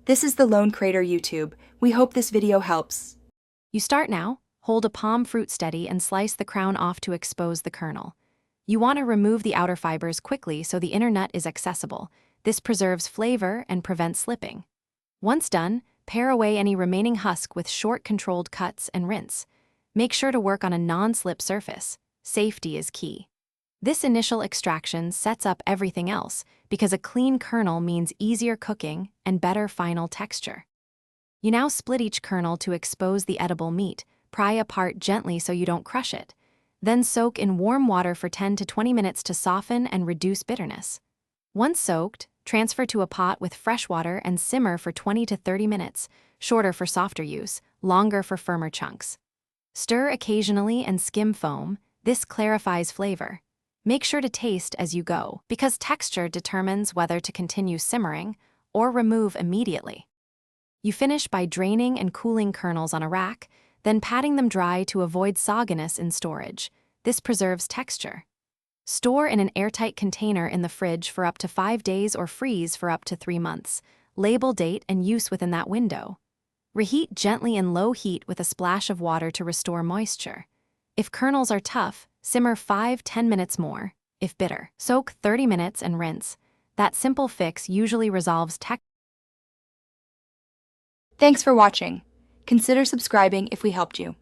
This is the Lone Crater YouTube. We hope this video helps. You start now, hold a palm fruit steady and slice the crown off to expose the kernel. You want to remove the outer fibers quickly so the inner nut is accessible. This preserves flavor and prevents slipping. Once done, pare away any remaining husk with short controlled cuts and rinse. Make sure to work on a non-slip surface. Safety is key. This initial extraction sets up everything else because a clean kernel means easier cooking and better final texture. You now split each kernel to expose the edible meat. Pry apart gently so you don't crush it. Then soak in warm water for 10 to 20 minutes to soften and reduce bitterness. Once soaked, transfer to a pot with fresh water and simmer for 20 to 30 minutes, shorter for softer use, longer for firmer chunks. Stir occasionally and skim foam. This clarifies flavor. Make sure to taste as you go, because texture determines whether to continue simmering or remove immediately. You finish by draining and cooling kernels on a rack, then patting them dry to avoid sogginess in storage. This preserves texture. Store in an airtight container in the fridge for up to 5 days or freeze for up to 3 months. Label date and use within that window. Reheat gently in low heat with a splash of water to restore moisture. If kernels are tough, simmer 5–10 minutes more. If bitter, soak 30 minutes and rinse. That simple fix usually resolves texture. Thanks for watching. Consider subscribing if we helped you.